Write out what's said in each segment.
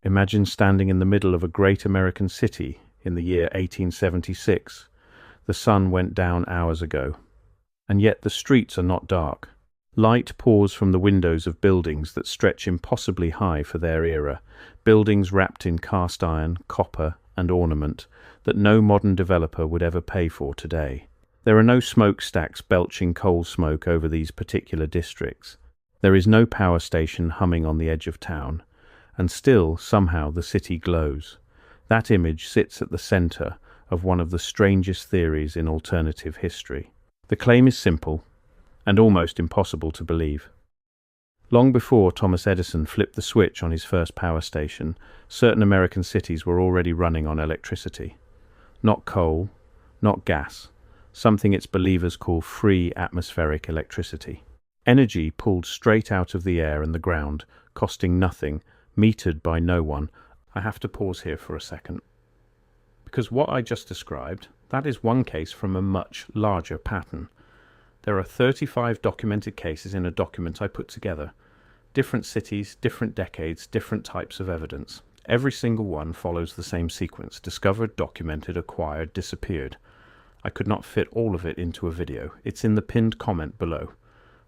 Imagine standing in the middle of a great American city in the year 1876. The sun went down hours ago. And yet the streets are not dark. Light pours from the windows of buildings that stretch impossibly high for their era, buildings wrapped in cast iron, copper, and ornament that no modern developer would ever pay for today. There are no smokestacks belching coal smoke over these particular districts. There is no power station humming on the edge of town. And still, somehow, the city glows. That image sits at the center of one of the strangest theories in alternative history. The claim is simple and almost impossible to believe. Long before Thomas Edison flipped the switch on his first power station, certain American cities were already running on electricity. Not coal, not gas, something its believers call free atmospheric electricity. Energy pulled straight out of the air and the ground, costing nothing, metered by no one. I have to pause here for a second. Because what I just described, that is one case from a much larger pattern. There are 35 documented cases in a document I put together. Different cities, different decades, different types of evidence. Every single one follows the same sequence: discovered, documented, acquired, disappeared. I could not fit all of it into a video. It's in the pinned comment below.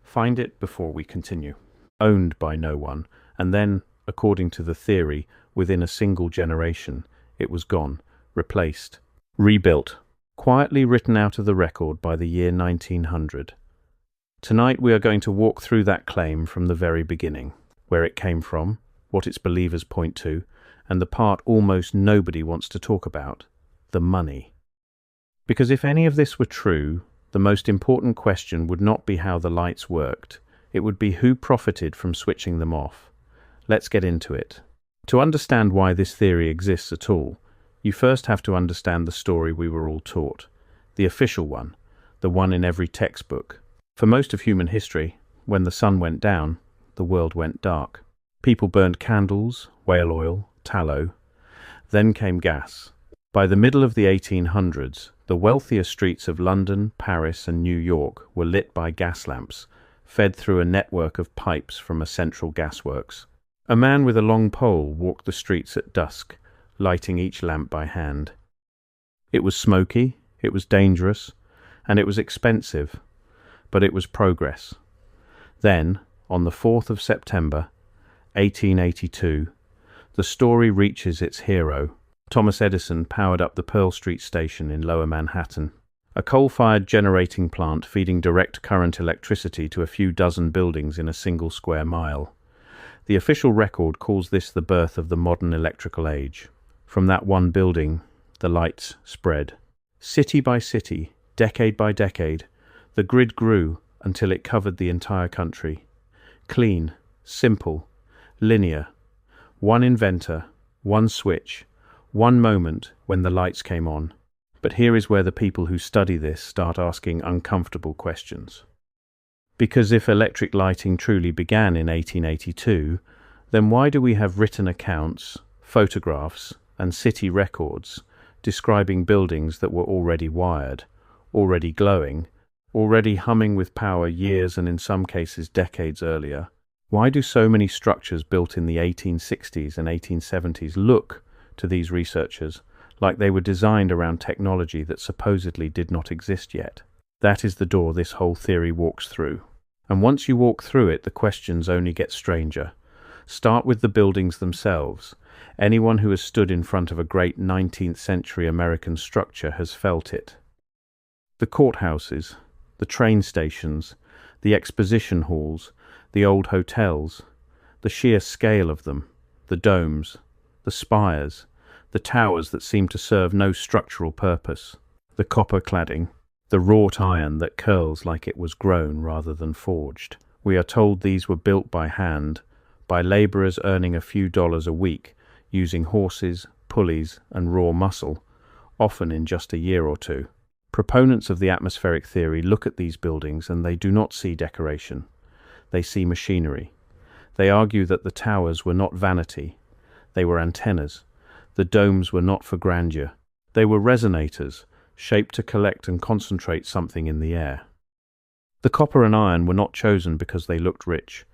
Find it before we continue. Owned by no one, and then, according to the theory, within a single generation, it was gone, replaced, rebuilt, quietly written out of the record by the year 1900. Tonight we are going to walk through that claim from the very beginning, where it came from, what its believers point to, and the part almost nobody wants to talk about, the money. Because if any of this were true, the most important question would not be how the lights worked, it would be who profited from switching them off. Let's get into it. To understand why this theory exists at all, you first have to understand the story we were all taught, the official one, the one in every textbook. For most of human history, when the sun went down, the world went dark. People burned candles, whale oil, tallow. Then came gas. By the middle of the 1800s, the wealthier streets of London, Paris, and New York were lit by gas lamps, fed through a network of pipes from a central gasworks. A man with a long pole walked the streets at dusk, lighting each lamp by hand. It was smoky, it was dangerous, and it was expensive, but it was progress. Then, on the 4th of September, 1882, the story reaches its hero. Thomas Edison powered up the Pearl Street station in Lower Manhattan, a coal-fired generating plant feeding direct current electricity to a few dozen buildings in a single square mile. The official record calls this the birth of the modern electrical age. From that one building, the lights spread. City by city, decade by decade, the grid grew until it covered the entire country. Clean, simple, linear. One inventor, one switch, one moment when the lights came on. But here is where the people who study this start asking uncomfortable questions. Because if electric lighting truly began in 1882, then why do we have written accounts, photographs, and city records describing buildings that were already wired, already glowing, already humming with power years and in some cases decades earlier? Why do so many structures built in the 1860s and 1870s look, to these researchers, like they were designed around technology that supposedly did not exist yet? That is the door this whole theory walks through. And once you walk through it, the questions only get stranger. Start with the buildings themselves. Anyone who has stood in front of a great 19th century American structure has felt it. The courthouses, the train stations, the exposition halls, the old hotels, the sheer scale of them, the domes, the spires, the towers that seem to serve no structural purpose, the copper cladding, the wrought iron that curls like it was grown rather than forged. We are told these were built by hand, by laborers earning a few dollars a week, using horses, pulleys, and raw muscle, often in just a year or two. Proponents of the atmospheric theory look at these buildings and they do not see decoration. They see machinery. They argue that the towers were not vanity. They were antennas. The domes were not for grandeur. They were resonators, shaped to collect and concentrate something in the air. The copper and iron were not chosen because they looked rich.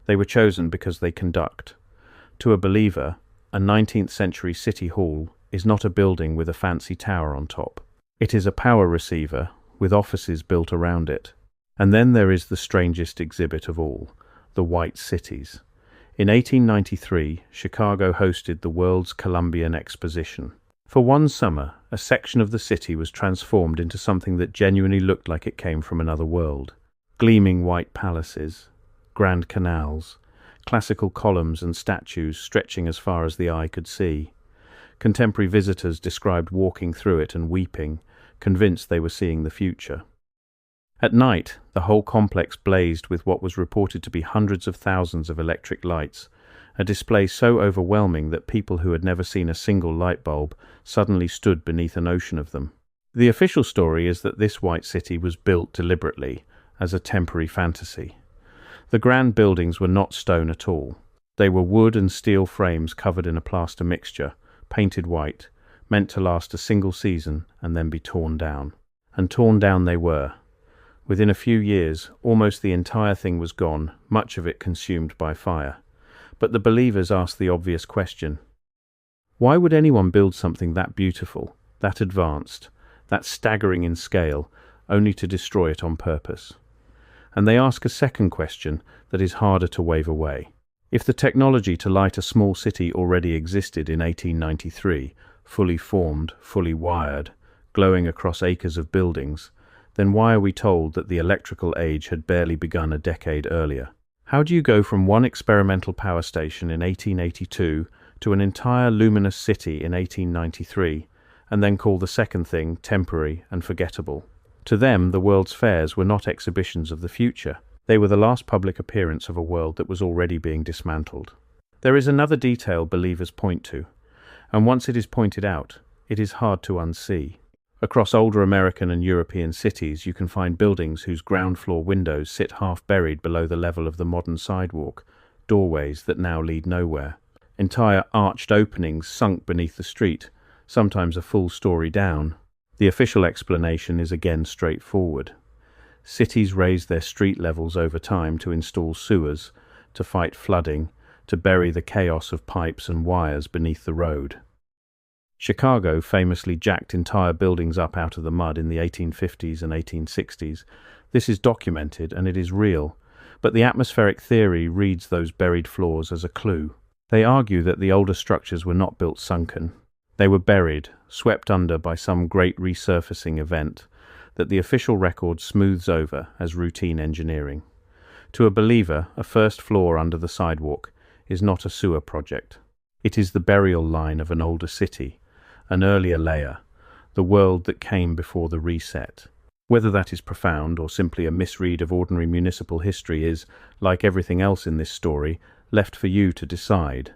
They were chosen because they conduct. To a believer, a 19th century city hall is not a building with a fancy tower on top. It is a power receiver with offices built around it. And then there is the strangest exhibit of all, the White Cities. In 1893, Chicago hosted the World's Columbian Exposition. For one summer, a section of the city was transformed into something that genuinely looked like it came from another world. Gleaming white palaces, grand canals, classical columns and statues stretching as far as the eye could see. Contemporary visitors described walking through it and weeping, convinced they were seeing the future. At night, the whole complex blazed with what was reported to be hundreds of thousands of electric lights, a display so overwhelming that people who had never seen a single light bulb suddenly stood beneath an ocean of them. The official story is that this white city was built deliberately, as a temporary fantasy. The grand buildings were not stone at all. They were wood and steel frames covered in a plaster mixture, painted white, meant to last a single season and then be torn down. And torn down they were. Within a few years, almost the entire thing was gone, much of it consumed by fire. But the believers asked the obvious question: why would anyone build something that beautiful, that advanced, that staggering in scale, only to destroy it on purpose? And they ask a second question that is harder to wave away. If the technology to light a small city already existed in 1893, fully formed, fully wired, glowing across acres of buildings, then why are we told that the electrical age had barely begun a decade earlier? How do you go from one experimental power station in 1882 to an entire luminous city in 1893, and then call the second thing temporary and forgettable? To them, the world's fairs were not exhibitions of the future. They were the last public appearance of a world that was already being dismantled. There is another detail believers point to, and once it is pointed out, it is hard to unsee. Across older American and European cities, you can find buildings whose ground floor windows sit half buried below the level of the modern sidewalk, doorways that now lead nowhere. Entire arched openings sunk beneath the street, sometimes a full story down. The official explanation is again straightforward. Cities raise their street levels over time to install sewers, to fight flooding, to bury the chaos of pipes and wires beneath the road. Chicago famously jacked entire buildings up out of the mud in the 1850s and 1860s. This is documented and it is real, but the atmospheric theory reads those buried floors as a clue. They argue that the older structures were not built sunken. They were buried, swept under by some great resurfacing event that the official record smooths over as routine engineering. To a believer, a first floor under the sidewalk is not a sewer project. It is the burial line of an older city, an earlier layer, the world that came before the reset. Whether that is profound or simply a misread of ordinary municipal history is, like everything else in this story, left for you to decide.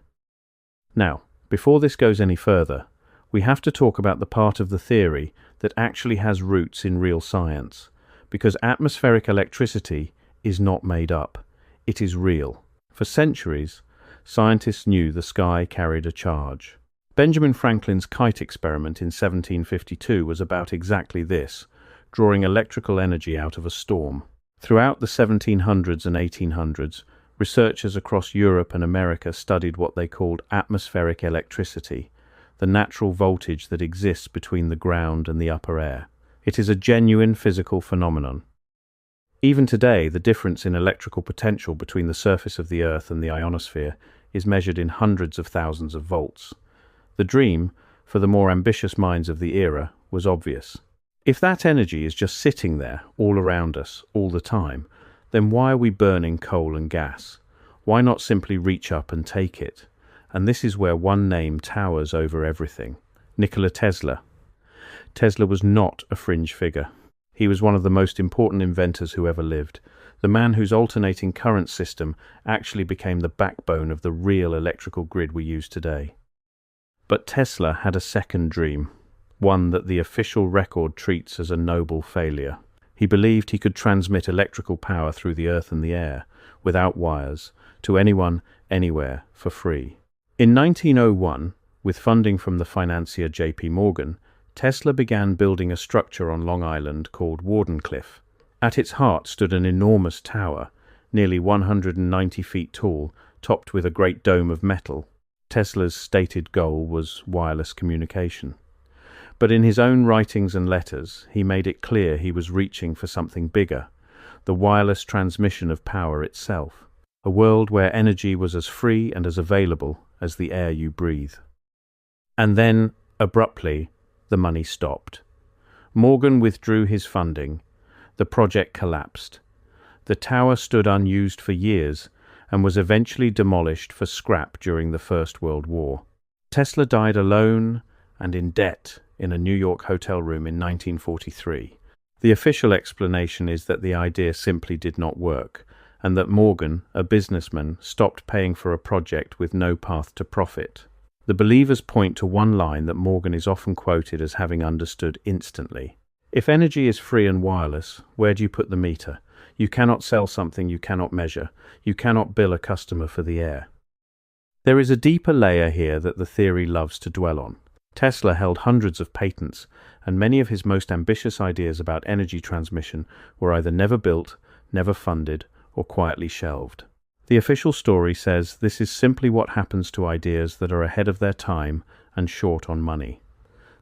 Now, before this goes any further, we have to talk about the part of the theory that actually has roots in real science, because atmospheric electricity is not made up. It is real. For centuries, scientists knew the sky carried a charge. Benjamin Franklin's kite experiment in 1752 was about exactly this, drawing electrical energy out of a storm. Throughout the 1700s and 1800s, researchers across Europe and America studied what they called atmospheric electricity, the natural voltage that exists between the ground and the upper air. It is a genuine physical phenomenon. Even today, the difference in electrical potential between the surface of the Earth and the ionosphere is measured in hundreds of thousands of volts. The dream, for the more ambitious minds of the era, was obvious. If that energy is just sitting there, all around us, all the time, then why are we burning coal and gas? Why not simply reach up and take it? And this is where one name towers over everything: Nikola Tesla. Tesla was not a fringe figure. He was one of the most important inventors who ever lived, the man whose alternating current system actually became the backbone of the real electrical grid we use today. But Tesla had a second dream, one that the official record treats as a noble failure. He believed he could transmit electrical power through the earth and the air, without wires, to anyone, anywhere, for free. In 1901, with funding from the financier J.P. Morgan, Tesla began building a structure on Long Island called Wardenclyffe. At its heart stood an enormous tower, nearly 190 feet tall, topped with a great dome of metal. Tesla's stated goal was wireless communication. But in his own writings and letters, he made it clear he was reaching for something bigger, the wireless transmission of power itself, a world where energy was as free and as available as the air you breathe. And then, abruptly, the money stopped. Morgan withdrew his funding. The project collapsed. The tower stood unused for years and was eventually demolished for scrap during the First World War. Tesla died alone and in debt in a New York hotel room in 1943. The official explanation is that the idea simply did not work, and that Morgan, a businessman, stopped paying for a project with no path to profit. The believers point to one line that Morgan is often quoted as having understood instantly. If energy is free and wireless, where do you put the meter? You cannot sell something you cannot measure. You cannot bill a customer for the air. There is a deeper layer here that the theory loves to dwell on. Tesla held hundreds of patents, and many of his most ambitious ideas about energy transmission were either never built, never funded, or quietly shelved. The official story says this is simply what happens to ideas that are ahead of their time and short on money.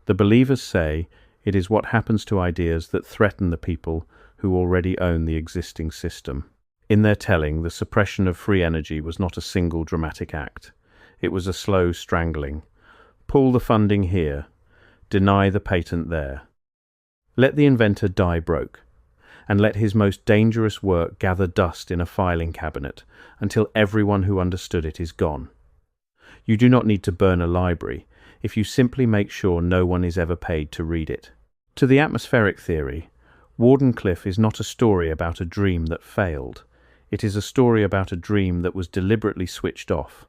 The believers say it is what happens to ideas that threaten the people who already own the existing system. In their telling, the suppression of free energy was not a single dramatic act. It was a slow strangling. Pull the funding here. Deny the patent there. Let the inventor die broke, and let his most dangerous work gather dust in a filing cabinet until everyone who understood it is gone. You do not need to burn a library if you simply make sure no one is ever paid to read it. To the atmospheric theory, Wardenclyffe is not a story about a dream that failed. It is a story about a dream that was deliberately switched off,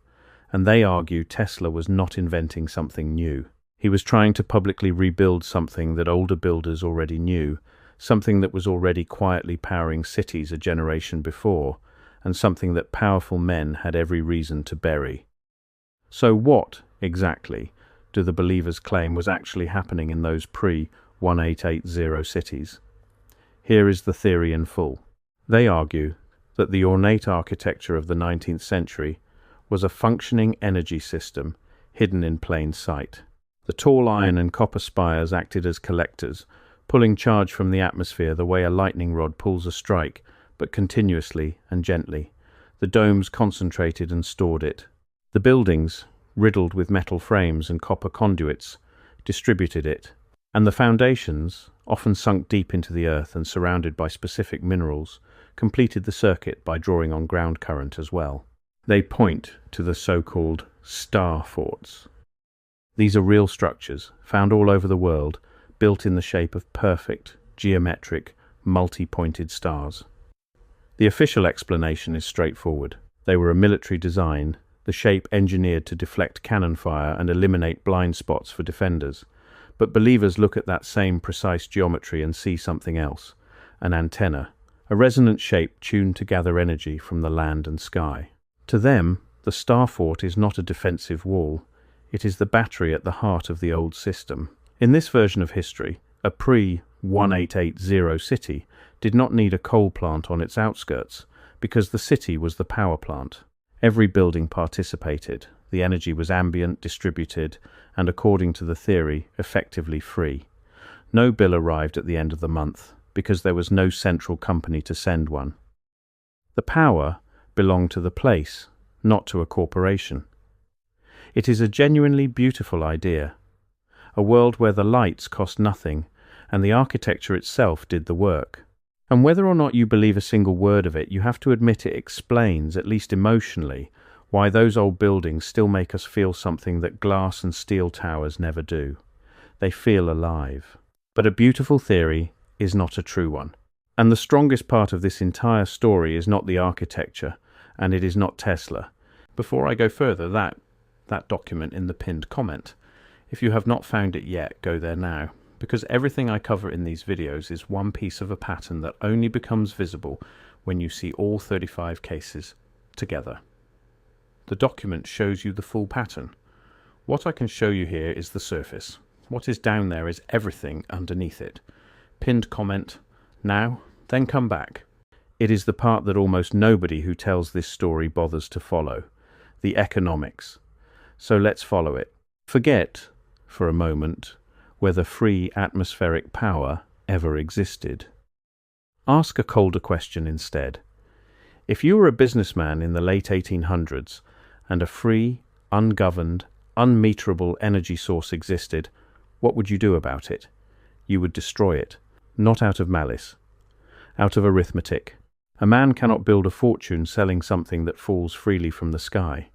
and they argue Tesla was not inventing something new. He was trying to publicly rebuild something that older builders already knew, something that was already quietly powering cities a generation before, and something that powerful men had every reason to bury. So what, exactly, do the believers claim was actually happening in those pre-1880 cities? Here is the theory in full. They argue that the ornate architecture of the 19th century was a functioning energy system hidden in plain sight. The tall iron and copper spires acted as collectors, pulling charge from the atmosphere the way a lightning rod pulls a strike, but continuously and gently. The domes concentrated and stored it. The buildings, riddled with metal frames and copper conduits, distributed it. And the foundations, often sunk deep into the earth and surrounded by specific minerals, completed the circuit by drawing on ground current as well. They point to the so-called star forts. These are real structures, found all over the world, built in the shape of perfect, geometric, multi-pointed stars. The official explanation is straightforward. They were a military design, the shape engineered to deflect cannon fire and eliminate blind spots for defenders. But believers look at that same precise geometry and see something else, an antenna, a resonant shape tuned to gather energy from the land and sky. To them, the star fort is not a defensive wall. It is the battery at the heart of the old system. In this version of history, a pre-1880 city did not need a coal plant on its outskirts, because the city was the power plant. Every building participated. The energy was ambient, distributed, and according to the theory, effectively free. No bill arrived at the end of the month, because there was no central company to send one. The power belonged to the place, not to a corporation. It is a genuinely beautiful idea. A world where the lights cost nothing, and the architecture itself did the work. And whether or not you believe a single word of it, you have to admit it explains, at least emotionally, why those old buildings still make us feel something that glass and steel towers never do. They feel alive. But a beautiful theory is not a true one. And the strongest part of this entire story is not the architecture, and it is not Tesla. Before I go further, that document in the pinned comment. If you have not found it yet, go there now, because everything I cover in these videos is one piece of a pattern that only becomes visible when you see all 35 cases together. The document shows you the full pattern. What I can show you here is the surface. What is down there is everything underneath it. Pinned comment, now, then come back. It is the part that almost nobody who tells this story bothers to follow. The economics. So let's follow it. Forget, for a moment, whether free atmospheric power ever existed. Ask a colder question instead. If you were a businessman in the late 1800s and a free, ungoverned, unmeterable energy source existed, what would you do about it? You would destroy it, not out of malice, out of arithmetic. A man cannot build a fortune selling something that falls freely from the sky.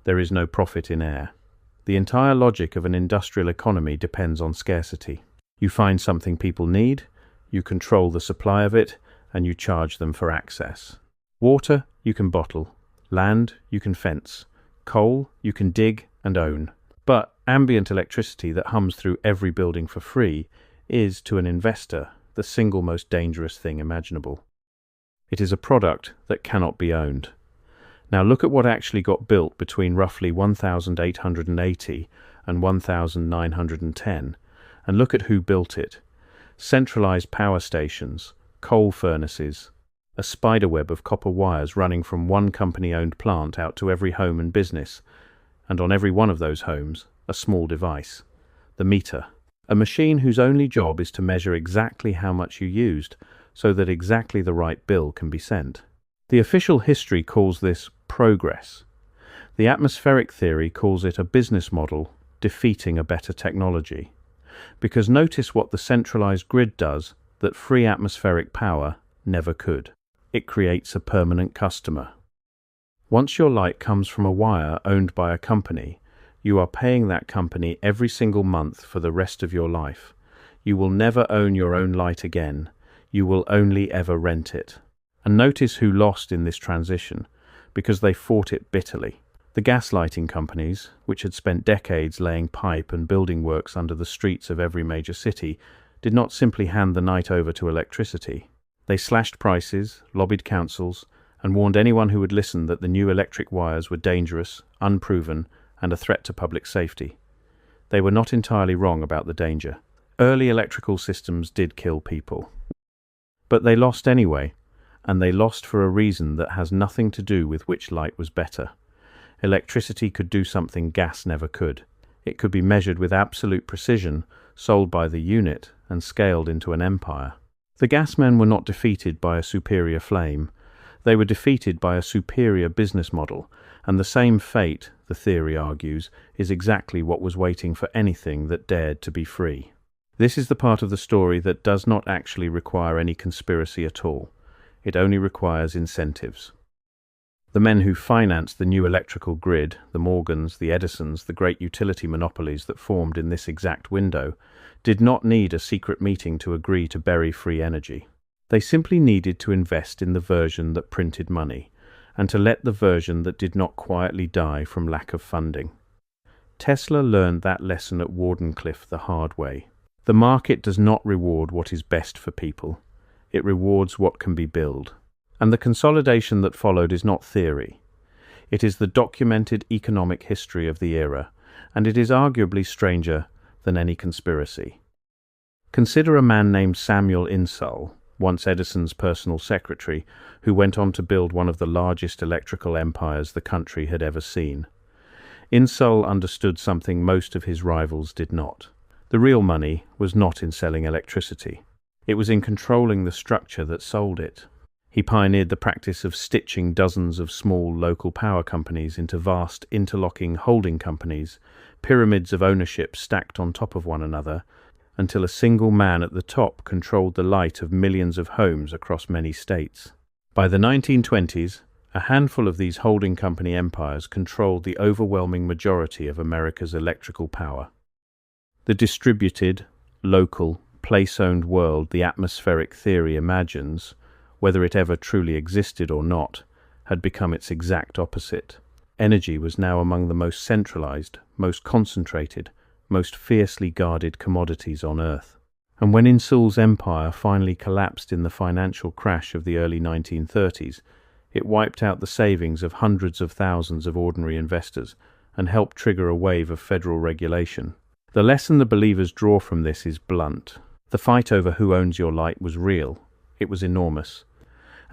There is no profit in air. The entire logic of an industrial economy depends on scarcity. You find something people need, you control the supply of it, and you charge them for access. Water, you can bottle. Land, you can fence. Coal, you can dig and own. But ambient electricity that hums through every building for free is, to an investor, the single most dangerous thing imaginable. It is a product that cannot be owned. Now look at what actually got built between roughly 1880 and 1910, and look at who built it. Centralized power stations, coal furnaces, a spiderweb of copper wires running from one company-owned plant out to every home and business, and on every one of those homes, a small device, the meter. A machine whose only job is to measure exactly how much you used, so that exactly the right bill can be sent. The official history calls this progress. The atmospheric theory calls it a business model defeating a better technology. Because notice what the centralized grid does that free atmospheric power never could. It creates a permanent customer. Once your light comes from a wire owned by a company, you are paying that company every single month for the rest of your life. You will never own your own light again. You will only ever rent it. And notice who lost in this transition, because they fought it bitterly. The gas lighting companies, which had spent decades laying pipe and building works under the streets of every major city, did not simply hand the night over to electricity. They slashed prices, lobbied councils, and warned anyone who would listen that the new electric wires were dangerous, unproven, and a threat to public safety. They were not entirely wrong about the danger. Early electrical systems did kill people. But they lost anyway, and they lost for a reason that has nothing to do with which light was better. Electricity could do something gas never could. It could be measured with absolute precision, sold by the unit, and scaled into an empire. The gasmen were not defeated by a superior flame. They were defeated by a superior business model, and the same fate, the theory argues, is exactly what was waiting for anything that dared to be free. This is the part of the story that does not actually require any conspiracy at all. It only requires incentives. The men who financed the new electrical grid, the Morgans, the Edisons, the great utility monopolies that formed in this exact window, did not need a secret meeting to agree to bury free energy. They simply needed to invest in the version that printed money, and to let the version that did not quietly die from lack of funding. Tesla learned that lesson at Wardenclyffe the hard way. The market does not reward what is best for people. It rewards what can be built. And the consolidation that followed is not theory. It is the documented economic history of the era, and it is arguably stranger than any conspiracy. Consider a man named Samuel Insull, once Edison's personal secretary, who went on to build one of the largest electrical empires the country had ever seen. Insull understood something most of his rivals did not. The real money was not in selling electricity. It was in controlling the structure that sold it. He pioneered the practice of stitching dozens of small local power companies into vast interlocking holding companies, pyramids of ownership stacked on top of one another, until a single man at the top controlled the light of millions of homes across many states. By the 1920s, a handful of these holding company empires controlled the overwhelming majority of America's electrical power. The distributed, local, place-owned world the atmospheric theory imagines, whether it ever truly existed or not, had become its exact opposite. Energy was now among the most centralized, most concentrated, most fiercely guarded commodities on Earth. And when Insull's empire finally collapsed in the financial crash of the early 1930s, it wiped out the savings of hundreds of thousands of ordinary investors and helped trigger a wave of federal regulation. The lesson the believers draw from this is blunt. The fight over who owns your light was real. It was enormous.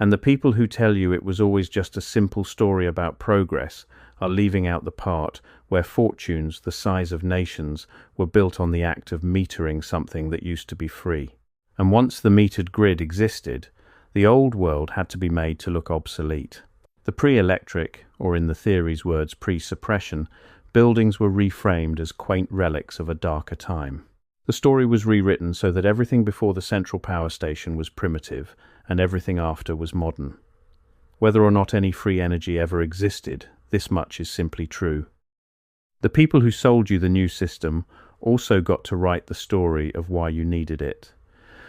And the people who tell you it was always just a simple story about progress are leaving out the part where fortunes the size of nations were built on the act of metering something that used to be free. And once the metered grid existed, the old world had to be made to look obsolete. The pre-electric, or in the theory's words, pre-suppression, buildings were reframed as quaint relics of a darker time. The story was rewritten so that everything before the central power station was primitive and everything after was modern. Whether or not any free energy ever existed, this much is simply true. The people who sold you the new system also got to write the story of why you needed it.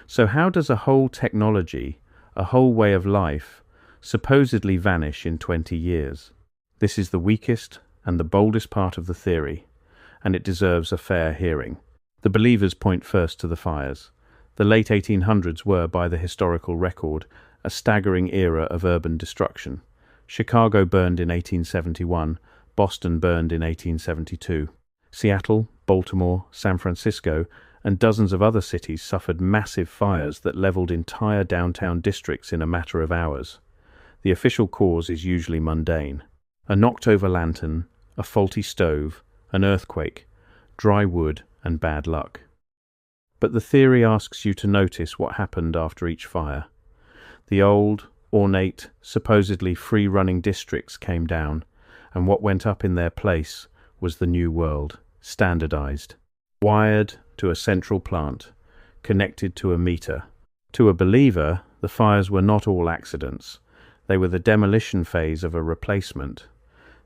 So how does a whole technology, a whole way of life, supposedly vanish in 20 years? This is the weakest and the boldest part of the theory, and it deserves a fair hearing. The believers point first to the fires. The late 1800s were, by the historical record, a staggering era of urban destruction. Chicago burned in 1871, Boston burned in 1872. Seattle, Baltimore, San Francisco, and dozens of other cities suffered massive fires that leveled entire downtown districts in a matter of hours. The official cause is usually mundane. A knocked-over lantern, a faulty stove, an earthquake, dry wood, and bad luck. But the theory asks you to notice what happened after each fire. The old, ornate, supposedly free-running districts came down, and what went up in their place was the new world, standardized, wired to a central plant, connected to a meter. To a believer, the fires were not all accidents. They were the demolition phase of a replacement.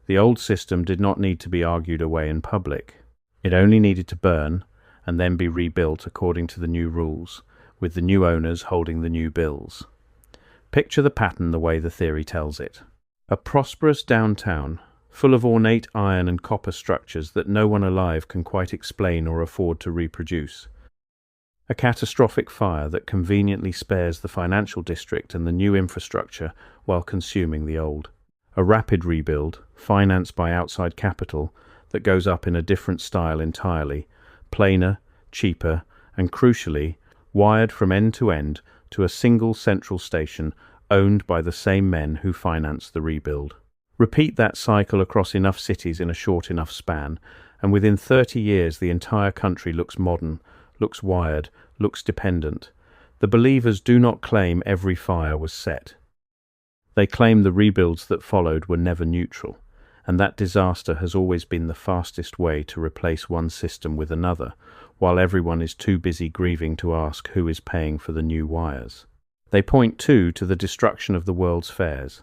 The old system did not need to be argued away in public. It only needed to burn and then be rebuilt according to the new rules, with the new owners holding the new bills. Picture the pattern the way the theory tells it. A prosperous downtown, full of ornate iron and copper structures that no one alive can quite explain or afford to reproduce. A catastrophic fire that conveniently spares the financial district and the new infrastructure while consuming the old. A rapid rebuild, financed by outside capital, that goes up in a different style entirely, plainer, cheaper, and crucially, wired from end to end to a single central station owned by the same men who financed the rebuild. Repeat that cycle across enough cities in a short enough span, and within 30 years the entire country looks modern, looks wired, looks dependent. The believers do not claim every fire was set. They claim the rebuilds that followed were never neutral, and that disaster has always been the fastest way to replace one system with another, while everyone is too busy grieving to ask who is paying for the new wires. They point too to the destruction of the world's fairs.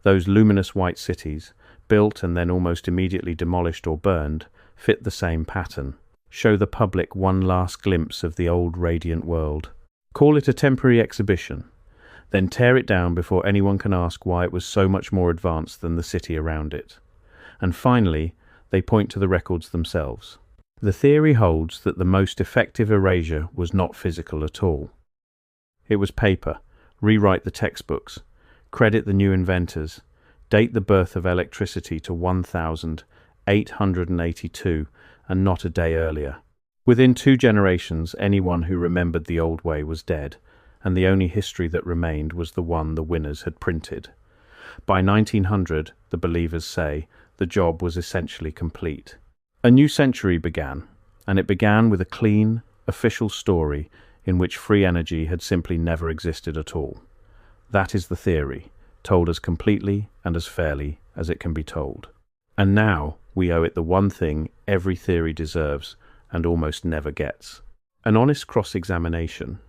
Those luminous white cities, built and then almost immediately demolished or burned, fit the same pattern. Show the public one last glimpse of the old radiant world. Call it a temporary exhibition. Then tear it down before anyone can ask why it was so much more advanced than the city around it. And finally, they point to the records themselves. The theory holds that the most effective erasure was not physical at all. It was paper. Rewrite the textbooks. Credit the new inventors. Date the birth of electricity to 1882 and not a day earlier. Within 2 generations, anyone who remembered the old way was dead, and the only history that remained was the one the winners had printed. By 1900, the believers say, the job was essentially complete. A new century began, and it began with a clean, official story in which free energy had simply never existed at all. That is the theory, told as completely and as fairly as it can be told. And now we owe it the one thing every theory deserves and almost never gets: an honest cross-examination.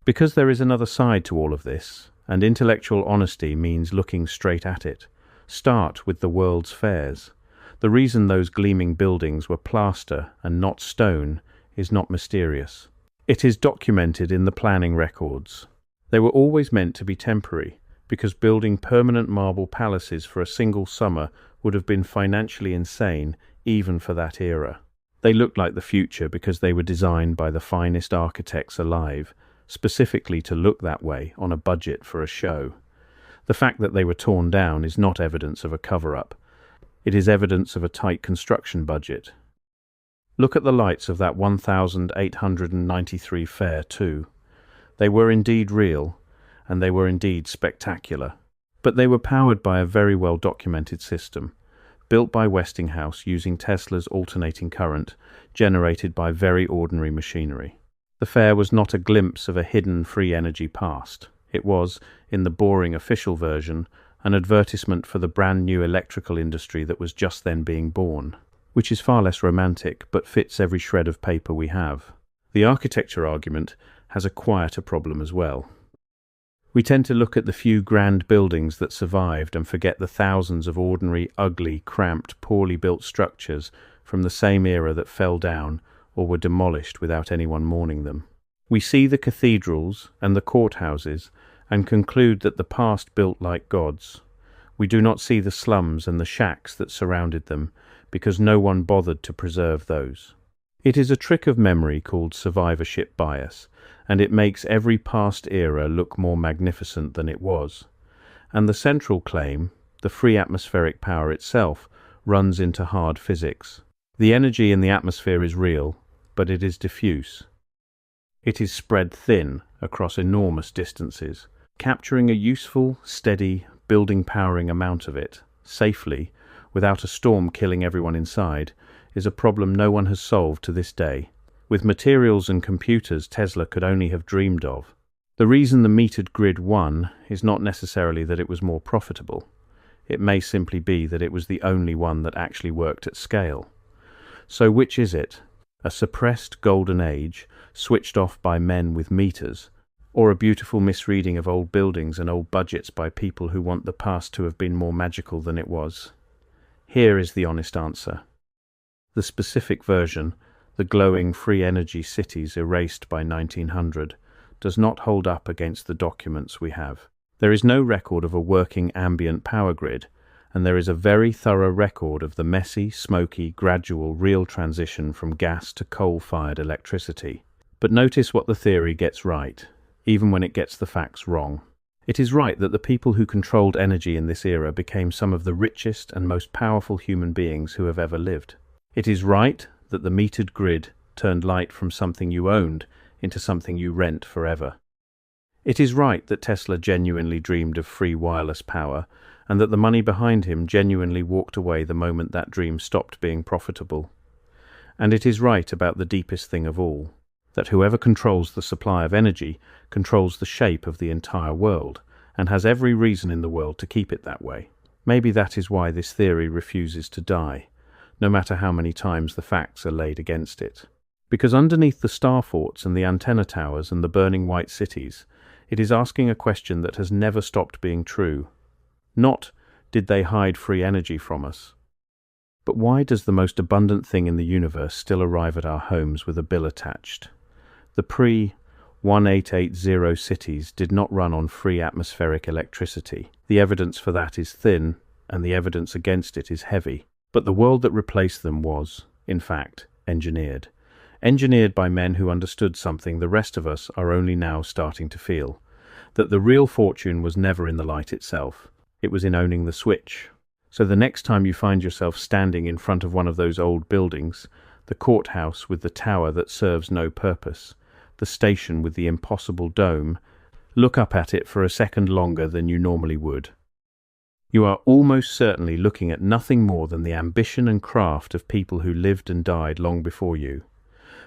Because there is another side to all of this, and intellectual honesty means looking straight at it. Start with the world's fairs. The reason those gleaming buildings were plaster and not stone is not mysterious. It is documented in the planning records. They were always meant to be temporary, because building permanent marble palaces for a single summer would have been financially insane even for that era. They looked like the future because they were designed by the finest architects alive, specifically to look that way on a budget for a show. The fact that they were torn down is not evidence of a cover-up. It is evidence of a tight construction budget. Look at the lights of that 1893 fair too. They were indeed real, and they were indeed spectacular. But they were powered by a very well-documented system, built by Westinghouse using Tesla's alternating current, generated by very ordinary machinery. The fair was not a glimpse of a hidden free energy past. It was, in the boring official version, an advertisement for the brand new electrical industry that was just then being born, which is far less romantic but fits every shred of paper we have. The architecture argument has a quieter problem as well. We tend to look at the few grand buildings that survived and forget the thousands of ordinary, ugly, cramped, poorly built structures from the same era that fell down or were demolished without anyone mourning them. We see the cathedrals and the courthouses and conclude that the past built like gods. We do not see the slums and the shacks that surrounded them because no one bothered to preserve those. It is a trick of memory called survivorship bias, and it makes every past era look more magnificent than it was. And the central claim, the free atmospheric power itself, runs into hard physics. The energy in the atmosphere is real, but it is diffuse. It is spread thin across enormous distances. Capturing a useful, steady, building-powering amount of it, safely, without a storm killing everyone inside, is a problem no one has solved to this day, with materials and computers Tesla could only have dreamed of. The reason the metered grid won is not necessarily that it was more profitable. It may simply be that it was the only one that actually worked at scale. So which is it? A suppressed golden age, switched off by men with meters, or a beautiful misreading of old buildings and old budgets by people who want the past to have been more magical than it was? Here is the honest answer. The specific version, the glowing free energy cities erased by 1900, does not hold up against the documents we have. There is no record of a working ambient power grid, and there is a very thorough record of the messy, smoky, gradual, real transition from gas to coal-fired electricity. But notice what the theory gets right, even when it gets the facts wrong. It is right that the people who controlled energy in this era became some of the richest and most powerful human beings who have ever lived. It is right that the metered grid turned light from something you owned into something you rent forever. It is right that Tesla genuinely dreamed of free wireless power, and that the money behind him genuinely walked away the moment that dream stopped being profitable. And it is right about the deepest thing of all, that whoever controls the supply of energy controls the shape of the entire world, and has every reason in the world to keep it that way. Maybe that is why this theory refuses to die, no matter how many times the facts are laid against it. Because underneath the star forts and the antenna towers and the burning white cities, it is asking a question that has never stopped being true. Not, did they hide free energy from us? But why does the most abundant thing in the universe still arrive at our homes with a bill attached? The pre-1880 cities did not run on free atmospheric electricity. The evidence for that is thin, and the evidence against it is heavy. But the world that replaced them was, in fact, engineered. Engineered by men who understood something the rest of us are only now starting to feel. That the real fortune was never in the light itself. It was in owning the switch. So the next time you find yourself standing in front of one of those old buildings, the courthouse with the tower that serves no purpose, the station with the impossible dome, look up at it for a second longer than you normally would. You are almost certainly looking at nothing more than the ambition and craft of people who lived and died long before you.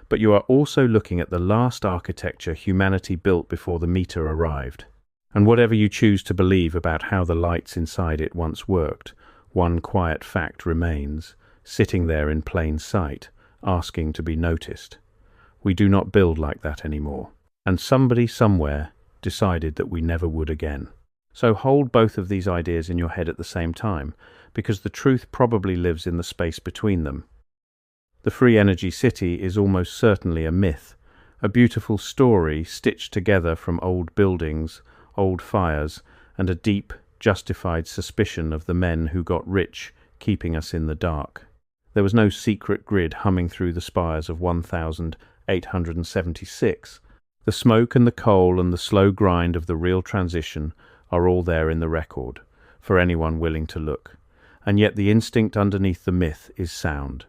But you are also looking at the last architecture humanity built before the meter arrived. And whatever you choose to believe about how the lights inside it once worked, one quiet fact remains, sitting there in plain sight, asking to be noticed. We do not build like that anymore. And somebody somewhere decided that we never would again. So hold both of these ideas in your head at the same time, because the truth probably lives in the space between them. The free energy city is almost certainly a myth, a beautiful story stitched together from old buildings, old fires, and a deep, justified suspicion of the men who got rich, keeping us in the dark. There was no secret grid humming through the spires of 1876. The smoke and the coal and the slow grind of the real transition are all there in the record, for anyone willing to look. And yet the instinct underneath the myth is sound.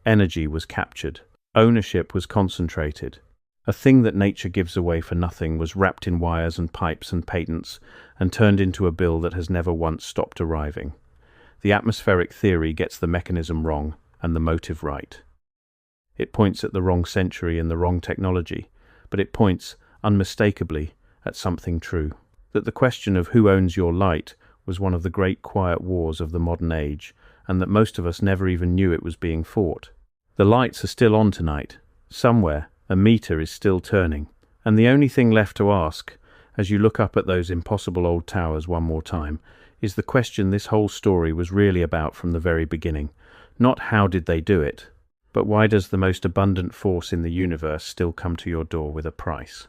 Energy was captured. Ownership was concentrated. A thing that nature gives away for nothing was wrapped in wires and pipes and patents and turned into a bill that has never once stopped arriving. The atmospheric theory gets the mechanism wrong and the motive right. It points at the wrong century and the wrong technology, but it points, unmistakably, at something true. That the question of who owns your light was one of the great quiet wars of the modern age, and that most of us never even knew it was being fought. The lights are still on tonight. Somewhere, a meter is still turning. And the only thing left to ask, as you look up at those impossible old towers one more time, is the question this whole story was really about from the very beginning. Not how did they do it, but why does the most abundant force in the universe still come to your door with a price?